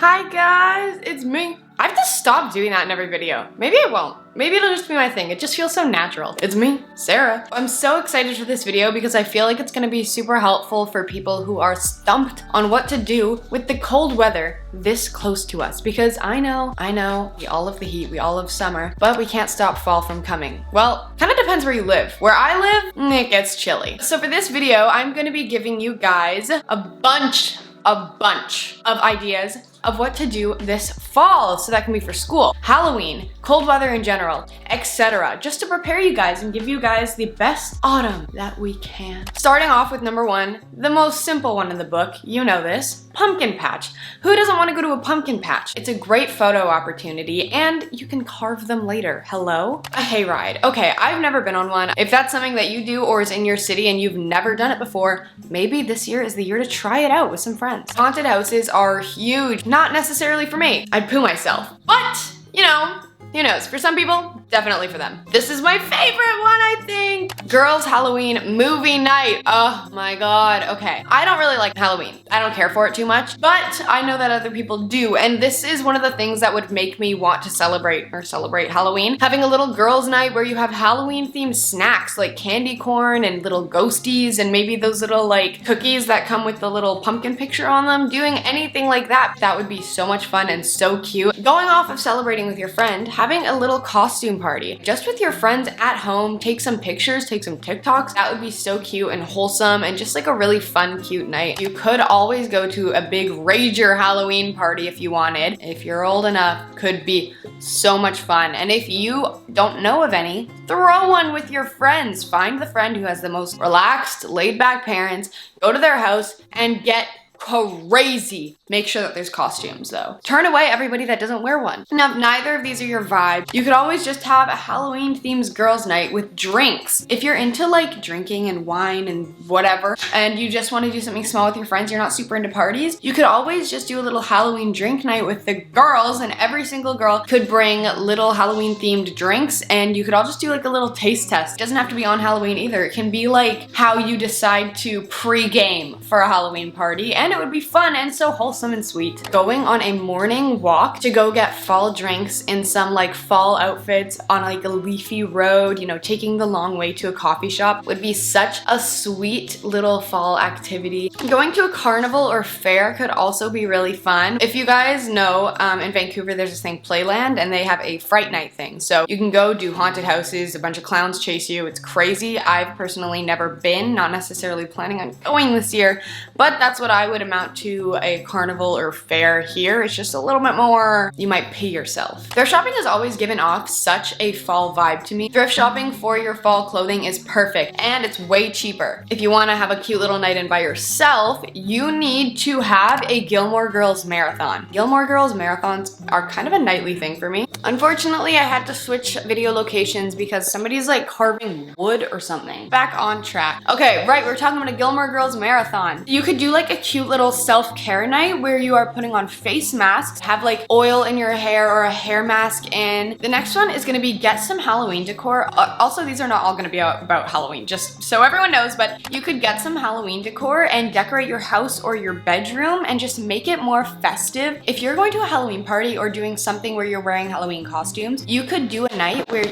Hi guys, it's me. I have to stop doing that in every video. Maybe I won't. Maybe it'll just be my thing. It just feels so natural. It's me, Sarah. I'm so excited for this video because I feel like it's gonna be super helpful for people who are stumped on what to do with the cold weather this close to us. Because I know, we all love the heat, we all love summer, but we can't stop fall from coming. Well, kind of depends where you live. Where I live, it gets chilly. So for this video, I'm gonna be giving you guys a bunch of ideas of what to do this fall. So that can be for school, Halloween, cold weather in general, etc. Just to prepare you guys and give you guys the best autumn that we can. Starting off with number one, the most simple one in the book, you know this, pumpkin patch. Who doesn't want to go to a pumpkin patch? It's a great photo opportunity and you can carve them later. Hello? A hayride. Okay, I've never been on one. If that's something that you do or is in your city and you've never done it before, maybe this year is the year to try it out with some friends. Haunted houses are huge. Not necessarily for me. I'd poo myself. But, you know, who knows? For some people, definitely for them. This is my favorite one, I think. Girls' Halloween movie night. Oh my god. Okay. I don't really like Halloween. I don't care for it too much, but I know that other people do. And this is one of the things that would make me want to celebrate Halloween. Having a little girls' night where you have Halloween themed snacks like candy corn and little ghosties and maybe those little like cookies that come with the little pumpkin picture on them. Doing anything like that. That would be so much fun and so cute. Going off of celebrating with your friend, having a little costume party. Just with your friends at home, take some pictures, take some TikToks. That would be so cute and wholesome and just like a really fun, cute night. You could always go to a big rager Halloween party if you wanted. If you're old enough, could be so much fun. And if you don't know of any, throw one with your friends. Find the friend who has the most relaxed, laid back parents, go to their house and get crazy. Make sure that there's costumes though. Turn away everybody that doesn't wear one. Now, if neither of these are your vibe, you could always just have a Halloween themed girls night with drinks. If you're into like drinking and wine and whatever, and you just want to do something small with your friends, you're not super into parties, you could always just do a little Halloween drink night with the girls, and every single girl could bring little Halloween themed drinks, and you could all just do like a little taste test. It doesn't have to be on Halloween either. It can be like how you decide to pre-game for a Halloween party, and it would be fun and so wholesome and sweet. Going on a morning walk to go get fall drinks in some like fall outfits on like a leafy road, you know, taking the long way to a coffee shop would be such a sweet little fall activity. Going to a carnival or fair could also be really fun. If you guys know, in Vancouver there's this thing Playland and they have a fright night thing. So you can go do haunted houses, a bunch of clowns chase you. It's crazy. I've personally never been, not necessarily planning on going this year, but that's what I would amount to a carnival or fair here. It's just a little bit more, you might pee yourself. Thrift shopping has always given off such a fall vibe to me. Thrift shopping for your fall clothing is perfect and it's way cheaper. If you want to have a cute little night in by yourself, you need to have a Gilmore Girls marathon. Gilmore Girls marathons are kind of a nightly thing for me. Unfortunately, I had to switch video locations because somebody's like carving wood or something. Back on track. Okay, right, we're talking about a Gilmore Girls marathon. You could do like a cute little self-care night where you are putting on face masks, have like oil in your hair or a hair mask in. The next one is gonna be get some Halloween decor. Also, these are not all gonna be about Halloween, just so everyone knows, but you could get some Halloween decor and decorate your house or your bedroom and just make it more festive. If you're going to a Halloween party or doing something where you're wearing Halloween costumes, you could do a night where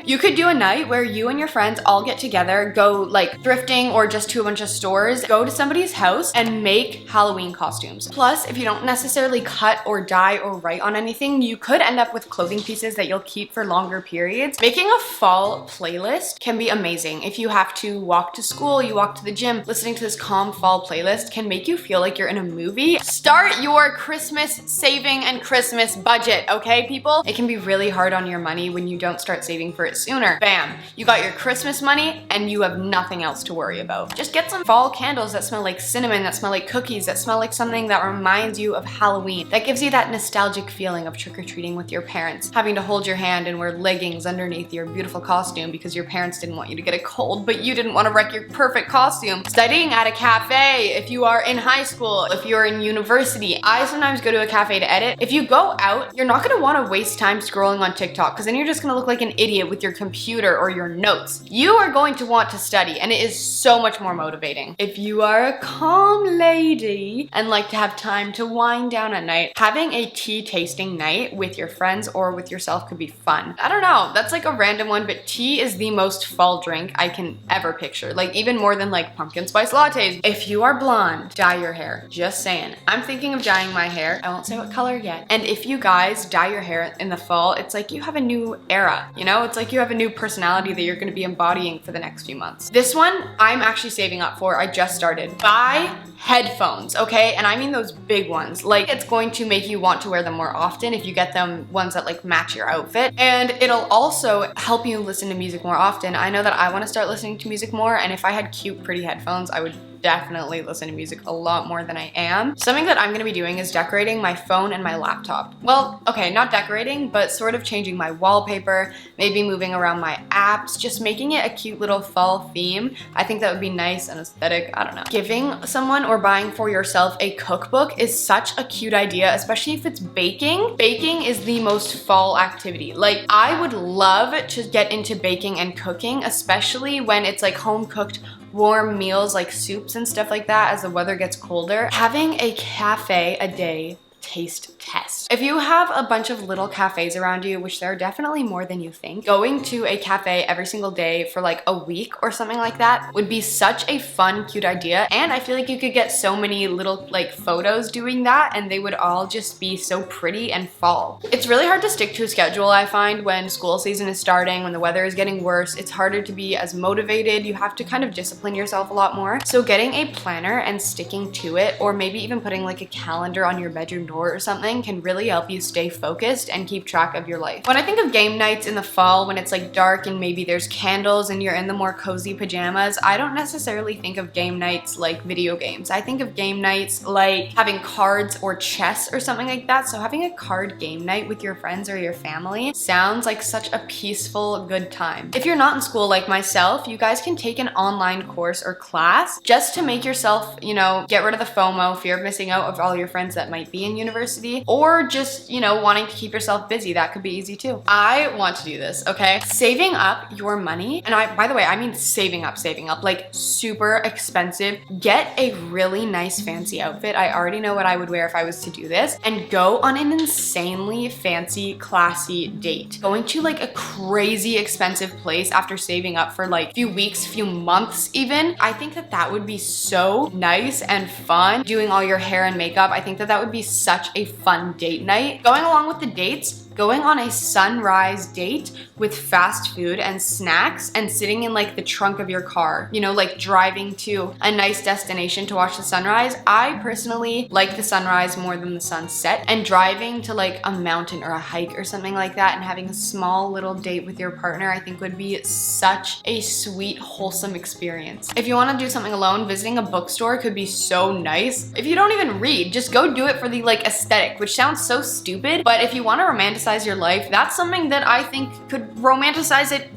you could do a night where you and your friends all get together, go like thrifting or just to a bunch of stores, go to somebody's house and make Halloween costumes. Plus, if you don't necessarily cut or dye or write on anything, you could end up with clothing pieces that you'll keep for longer periods. Making a fall playlist can be amazing. If you have to walk to school, you walk to the gym, listening to this calm fall playlist can make you feel like you're in a movie. Start your Christmas saving and Christmas budget, okay, people? It can be really hard on your money when you don't start saving for it sooner. Bam, you got your Christmas money and you have nothing else to worry about. Just get some fall candles that smell like cinnamon, that smell like cookies, that smell like something that reminds you of Halloween, that gives you that nostalgic feeling of trick-or-treating with your parents, having to hold your hand and wear leggings underneath your beautiful costume because your parents didn't want you to get a cold, but you didn't want to wreck your perfect costume. Studying at a cafe, if you are in high school, if you're in university. I sometimes go to a cafe to edit. If you go out, you're not going to want to waste time scrolling on TikTok because then you're just going to look like an idiot with your computer or your notes. You are going to want to study, and it is so much more motivating. If you are a calm lady and like to have time to wind down at night, having a tea tasting night with your friends or with yourself could be fun. I don't know, that's like a random one, but tea is the most fall drink I can ever picture. Like even more than like pumpkin spice lattes. If you are blonde, dye your hair. Just saying. I'm thinking of dyeing my hair. I won't say what color yet. And if you guys dye your hair in the fall, it's like you have a new era, you know? It's like you have a new personality that you're gonna be embodying for the next few months. This one, I'm actually saving up for. I just started. Buy headphones, okay? And I mean those big ones. Like it's going to make you want to wear them more often if you get them ones that like match your outfit. And it'll also help you listen to music more often. I know that I want to start listening to music more, and if I had cute, pretty headphones, I would definitely listen to music a lot more than I am. Something that I'm gonna be doing is decorating my phone and my laptop. Well, okay, not decorating, but sort of changing my wallpaper, maybe moving around my apps, just making it a cute little fall theme. I think that would be nice and aesthetic, I don't know. Giving someone or buying for yourself a cookbook is such a cute idea, especially if it's baking. Baking is the most fall activity. Like I would love to get into baking and cooking, especially when it's like home cooked warm meals like soups and stuff like that as the weather gets colder. Having a cafe a day taste test. If you have a bunch of little cafes around you, which there are definitely more than you think, going to a cafe every single day for like a week or something like that would be such a fun, cute idea. And I feel like you could get so many little like photos doing that, and they would all just be so pretty and fall. It's really hard to stick to a schedule, I find, when school season is starting, when the weather is getting worse. It's harder to be as motivated. You have to kind of discipline yourself a lot more. So getting a planner and sticking to it, or maybe even putting like a calendar on your bedroom door or something, can really help you stay focused and keep track of your life. When I think of game nights in the fall, when it's like dark and maybe there's candles and you're in the more cozy pajamas, I don't necessarily think of game nights like video games. I think of game nights like having cards or chess or something like that. So having a card game night with your friends or your family sounds like such a peaceful, good time. If you're not in school like myself, you guys can take an online course or class just to make yourself, you know, get rid of the FOMO, fear of missing out, of all your friends that might be in university, or just, you know, wanting to keep yourself busy. That could be easy too. I want to do this, okay? Saving up your money, and by the way, I mean saving up, like super expensive. Get a really nice fancy outfit. I already know what I would wear if I was to do this, and go on an insanely fancy, classy date. Going to like a crazy expensive place after saving up for like few weeks, few months even. I think that that would be so nice and fun. Doing all your hair and makeup, I think that that would be such a fun date night. Going along with the dates, going on a sunrise date with fast food and snacks and sitting in like the trunk of your car, you know, like driving to a nice destination to watch the sunrise. I personally like the sunrise more than the sunset, and driving to like a mountain or a hike or something like that and having a small little date with your partner, I think would be such a sweet, wholesome experience. If you want to do something alone, visiting a bookstore could be so nice. If you don't even read, just go do it for the like aesthetic, which sounds so stupid, but if you want to romanticize your life, that's something that I think could romanticize it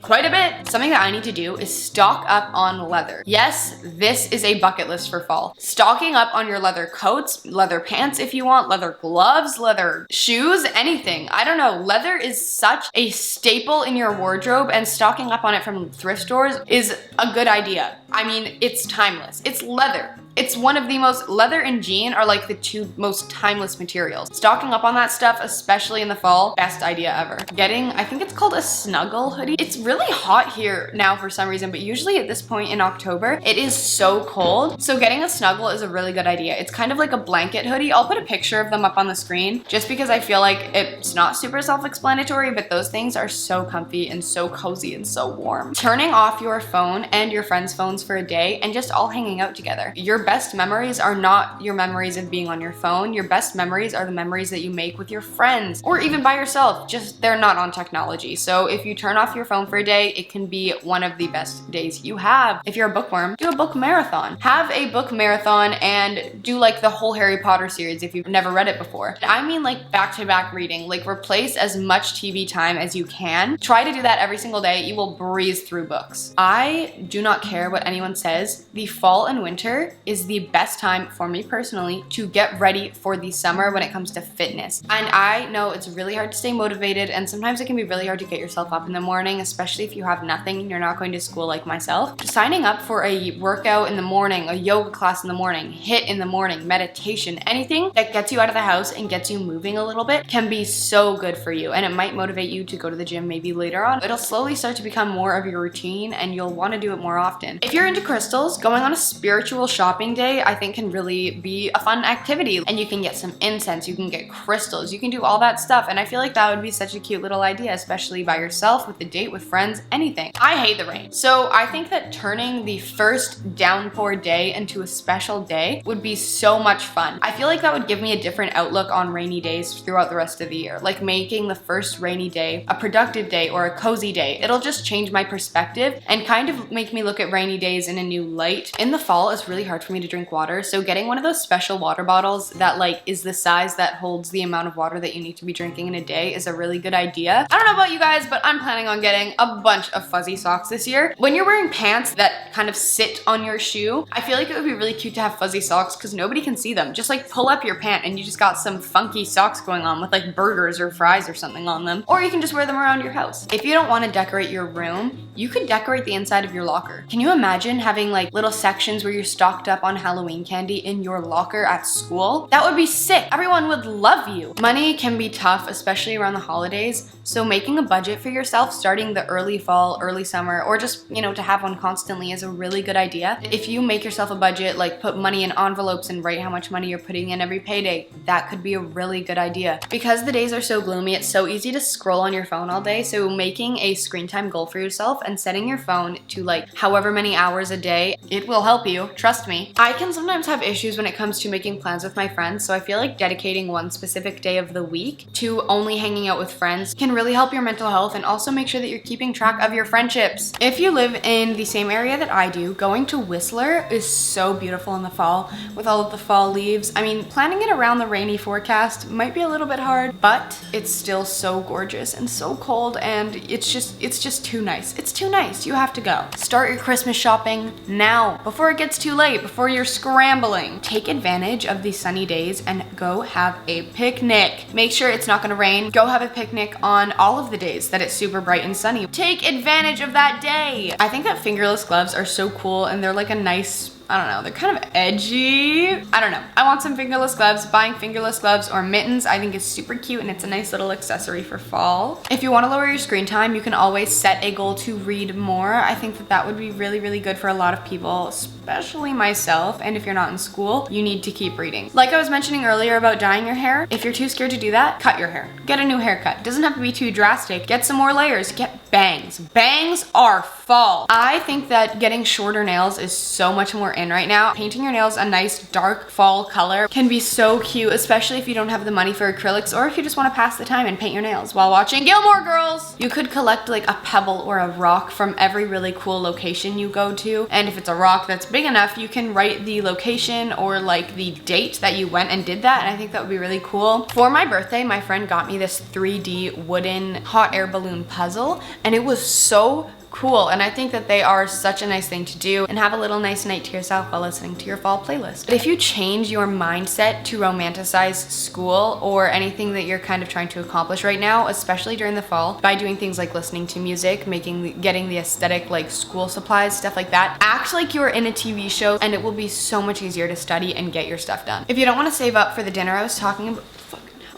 quite a bit. Something that I need to do is stock up on leather. Yes, this is a bucket list for fall. Stocking up on your leather coats, leather pants if you want, leather gloves, leather shoes, anything. I don't know. Leather is such a staple in your wardrobe, and stocking up on it from thrift stores is a good idea. I mean, it's timeless. It's leather. It's one of the most, leather and jean are like the two most timeless materials. Stocking up on that stuff, especially in the fall, best idea ever. Getting, I think it's called a snuggle hoodie. It's really hot here now for some reason, but usually at this point in October, it is so cold. So getting a snuggle is a really good idea. It's kind of like a blanket hoodie. I'll put a picture of them up on the screen just because I feel like it's not super self-explanatory, but those things are so comfy and so cozy and so warm. Turning off your phone and your friends' phones for a day and just all hanging out together. Your best memories are not your memories of being on your phone. Your best memories are the memories that you make with your friends or even by yourself, just they're not on technology. So if you turn off your phone for a day, it can be one of the best days you have. If you're a bookworm, do a book marathon. Have a book marathon and do like the whole Harry Potter series if you've never read it before. I mean like back-to-back reading, like replace as much TV time as you can. Try to do that every single day. You will breeze through books. I do not care what anyone says. The fall and winter is is the best time for me personally to get ready for the summer when it comes to fitness. And I know it's really hard to stay motivated, and sometimes it can be really hard to get yourself up in the morning, especially if you have nothing and you're not going to school like myself. Signing up for a workout in the morning, a yoga class in the morning, HIIT in the morning, meditation, anything that gets you out of the house and gets you moving a little bit can be so good for you, and it might motivate you to go to the gym maybe later on. It'll slowly start to become more of your routine and you'll want to do it more often. If you're into crystals, going on a spiritual shopping day I think can really be a fun activity, and you can get some incense, you can get crystals, you can do all that stuff, and I feel like that would be such a cute little idea, especially by yourself, with a date, with friends, anything. I hate the rain, so I think that turning the first downpour day into a special day would be so much fun. I feel like that would give me a different outlook on rainy days throughout the rest of the year, like making the first rainy day a productive day or a cozy day. It'll just change my perspective and kind of make me look at rainy days in a new light. In the fall, it's really hard for me to drink water, so getting one of those special water bottles that like is the size that holds the amount of water that you need to be drinking in a day is a really good idea. I don't know about you guys, but I'm planning on getting a bunch of fuzzy socks this year. When you're wearing pants that kind of sit on your shoe, I feel like it would be really cute to have fuzzy socks because nobody can see them. Just like pull up your pant and you just got some funky socks going on with like burgers or fries or something on them. Or you can just wear them around your house. If you don't want to decorate your room, you could decorate the inside of your locker. Can you imagine having like little sections where you're stocked up on Halloween candy in your locker at school? That would be sick. Everyone would love you. Money can be tough, especially around the holidays, so making a budget for yourself starting the early fall, early summer, or just, you know, to have one constantly is a really good idea. If you make yourself a budget, like put money in envelopes and write how much money you're putting in every payday, that could be a really good idea. Because the days are so gloomy, it's so easy to scroll on your phone all day, so making a screen time goal for yourself and setting your phone to like however many hours a day, it will help you, trust me. I can sometimes have issues when it comes to making plans with my friends, so I feel like dedicating one specific day of the week to only hanging out with friends can really help your mental health and also make sure that you're keeping track of your friendships. If you live in the same area that I do, going to Whistler is so beautiful in the fall with all of the fall leaves. I mean, planning it around the rainy forecast might be a little bit hard, but it's still so gorgeous and so cold, and it's just too nice. It's too nice. You have to go. Start your Christmas shopping now before it gets too late, before you're scrambling. Take advantage of these sunny days and go have a picnic. Make sure it's not gonna rain. Go have a picnic on all of the days that it's super bright and sunny. Take advantage of that day. I think that fingerless gloves are so cool, and they're like a nice, I don't know, they're kind of edgy. I don't know. I want some fingerless gloves. Buying fingerless gloves or mittens I think is super cute, and it's a nice little accessory for fall. If you want to lower your screen time, you can always set a goal to read more. I think that that would be really, really good for a lot of people, especially myself. And if you're not in school, you need to keep reading. Like I was mentioning earlier about dyeing your hair, if you're too scared to do that, cut your hair. Get a new haircut. It doesn't have to be too drastic. Get some more layers. Get bangs. Bangs are fall. I think that getting shorter nails is so much more in right now. Painting your nails a nice dark fall color can be so cute, especially if you don't have the money for acrylics, or if you just want to pass the time and paint your nails while watching Gilmore Girls. You could collect like a pebble or a rock from every really cool location you go to, and if it's a rock that's big enough, you can write the location or like the date that you went and did that, and I think that would be really cool. For my birthday, my friend got me this 3D wooden hot air balloon puzzle, and it was so cool, and I think that they are such a nice thing to do and have a little nice night to yourself while listening to your fall playlist. But if you change your mindset to romanticize school or anything that you're kind of trying to accomplish right now, especially during the fall, by doing things like listening to music, getting the aesthetic like school supplies, stuff like that, act like you're in a TV show, and it will be so much easier to study and get your stuff done. If you don't want to save up for the dinner I was talking about,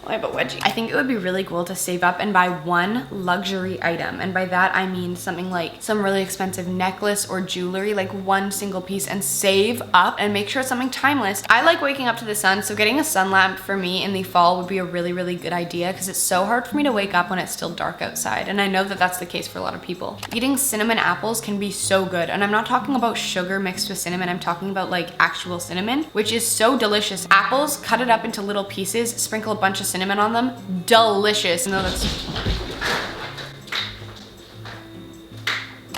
I have a wedgie. I think it would be really cool to save up and buy one luxury item. And by that, I mean something like some really expensive necklace or jewelry, like one single piece, and save up and make sure it's something timeless. I like waking up to the sun, so getting a sun lamp for me in the fall would be a really, really good idea because it's so hard for me to wake up when it's still dark outside. And I know that that's the case for a lot of people. Eating cinnamon apples can be so good. And I'm not talking about sugar mixed with cinnamon. I'm talking about like actual cinnamon, which is so delicious. Apples, cut it up into little pieces, sprinkle a bunch of cinnamon on them, delicious.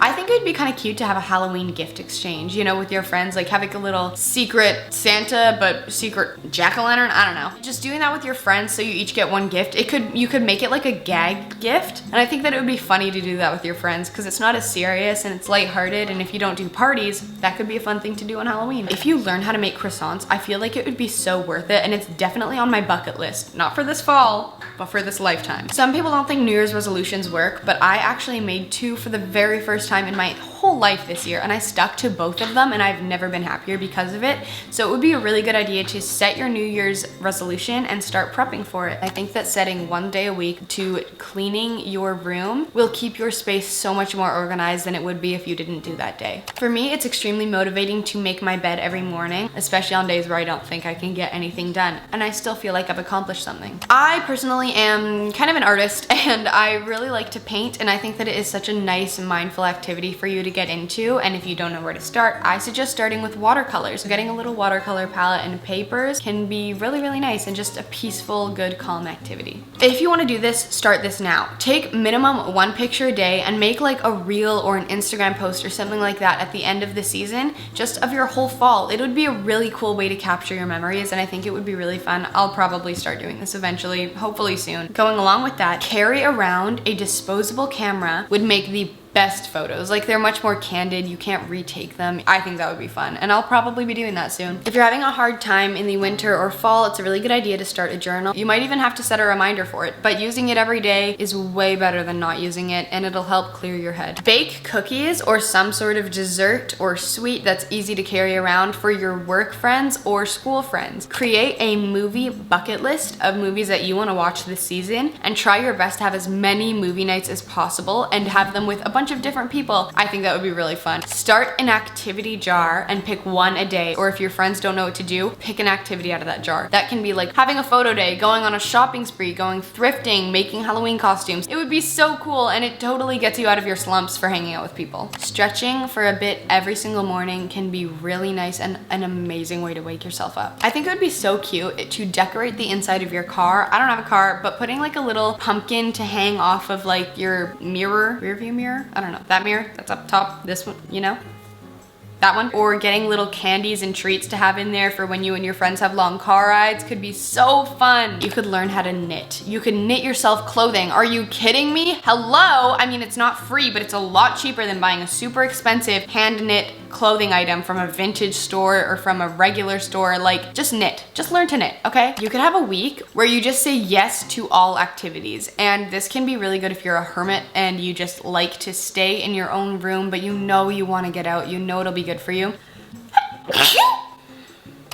I think it'd be be kind of cute to have a Halloween gift exchange, you know, with your friends, like having a little secret Santa, but secret jack-o'-lantern, I don't know. Just doing that with your friends so you each get one gift. You could make it like a gag gift. And I think that it would be funny to do that with your friends because it's not as serious and it's lighthearted. And if you don't do parties, that could be a fun thing to do on Halloween. If you learn how to make croissants, I feel like it would be so worth it. And it's definitely on my bucket list, not for this fall, but for this lifetime. Some people don't think New Year's resolutions work, but I actually made 2 for the very first time in my whole life this year, and I stuck to both of them, and I've never been happier because of it. So it would be a really good idea to set your New Year's resolution and start prepping for it. I think that setting 1 day a week to cleaning your room will keep your space so much more organized than it would be if you didn't do that day. For me, it's extremely motivating to make my bed every morning, especially on days where I don't think I can get anything done, and I still feel like I've accomplished something. I personally am kind of an artist, and I really like to paint, and I think that it is such a nice, mindful activity for you to get into. And if you don't know where to start, I suggest starting with watercolors. Getting a little watercolor palette and papers can be really, really nice and just a peaceful, good, calm activity. If you want to do this, start this now. Take minimum 1 picture a day and make like a reel or an Instagram post or something like that at the end of the season, just of your whole fall. It would be a really cool way to capture your memories, and I think it would be really fun. I'll probably start doing this eventually, hopefully soon. Going along with that, carry around a disposable camera would make the best photos. Like, they're much more candid, you can't retake them. I think that would be fun, and I'll probably be doing that soon. If you're having a hard time in the winter or fall, it's a really good idea to start a journal. You might even have to set a reminder for it, but using it every day is way better than not using it, and it'll help clear your head. Bake cookies or some sort of dessert or sweet that's easy to carry around for your work friends or school friends. Create a movie bucket list of movies that you want to watch this season, and try your best to have as many movie nights as possible and have them with a bunch of different people. I think that would be really fun. Start an activity jar and pick 1 a day, or if your friends don't know what to do, pick an activity out of that jar. That can be like having a photo day, going on a shopping spree, going thrifting, making Halloween costumes. It would be so cool, and it totally gets you out of your slumps for hanging out with people. Stretching for a bit every single morning can be really nice and an amazing way to wake yourself up. I think it would be so cute to decorate the inside of your car. I don't have a car, but putting like a little pumpkin to hang off of like your mirror, rear view mirror, I don't know, that mirror that's up top, this one, you know? That one. Or getting little candies and treats to have in there for when you and your friends have long car rides could be so fun. You could learn how to knit. You could knit yourself clothing. Are you kidding me? Hello? I mean, it's not free, but it's a lot cheaper than buying a super expensive hand knit clothing item from a vintage store or from a regular store. Like, just knit. Just learn to knit, okay? You could have a week where you just say yes to all activities. And this can be really good if you're a hermit and you just like to stay in your own room, but you know you want to get out. You know it'll be good for you.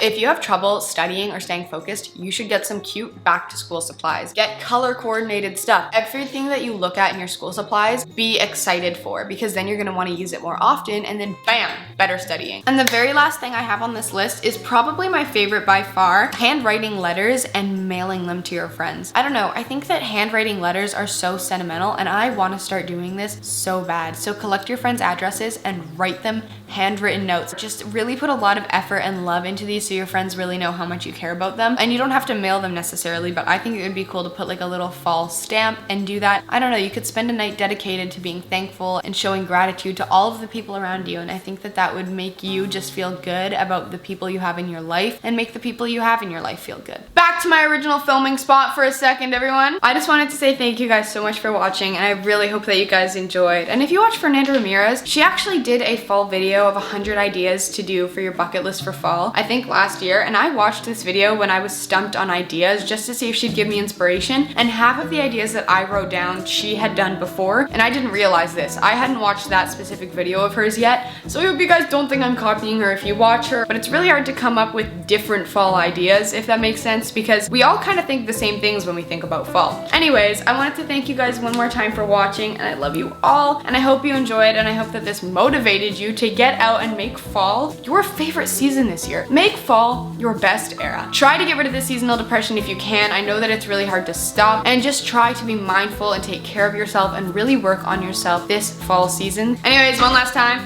If you have trouble studying or staying focused, you should get some cute back to school supplies. Get color coordinated stuff. Everything that you look at in your school supplies, be excited for, because then you're gonna wanna use it more often, and then bam, better studying. And the very last thing I have on this list is probably my favorite by far, handwriting letters and mailing them to your friends. I don't know, I think that handwriting letters are so sentimental, and I wanna start doing this so bad. So collect your friends' addresses and write them handwritten notes. Just really put a lot of effort and love into these so your friends really know how much you care about them. And you don't have to mail them necessarily, but I think it would be cool to put like a little fall stamp and do that. I don't know, you could spend a night dedicated to being thankful and showing gratitude to all of the people around you, and I think that that would make you just feel good about the people you have in your life and make the people you have in your life feel good. Back to my original filming spot for a second, everyone. I just wanted to say thank you guys so much for watching, and I really hope that you guys enjoyed. And if you watch Fernanda Ramirez, she actually did a fall video of 100 ideas to do for your bucket list for fall, I think last year, and I watched this video when I was stumped on ideas just to see if she'd give me inspiration, and half of the ideas that I wrote down she had done before, and I didn't realize this. I hadn't watched that specific video of hers yet, so I hope you guys don't think I'm copying her if you watch her, but it's really hard to come up with different fall ideas, if that makes sense, because we all kind of think the same things when we think about fall. Anyways, I wanted to thank you guys one more time for watching, and I love you all, and I hope you enjoyed, and I hope that this motivated you to get out and make fall your favorite season this year. Make fall your best era. Try to get rid of the seasonal depression if you can. I know that it's really hard to stop, and just try to be mindful and take care of yourself and really work on yourself this fall season. Anyways, one last time,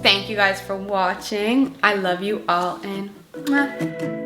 thank you guys for watching. I love you all, and mwah.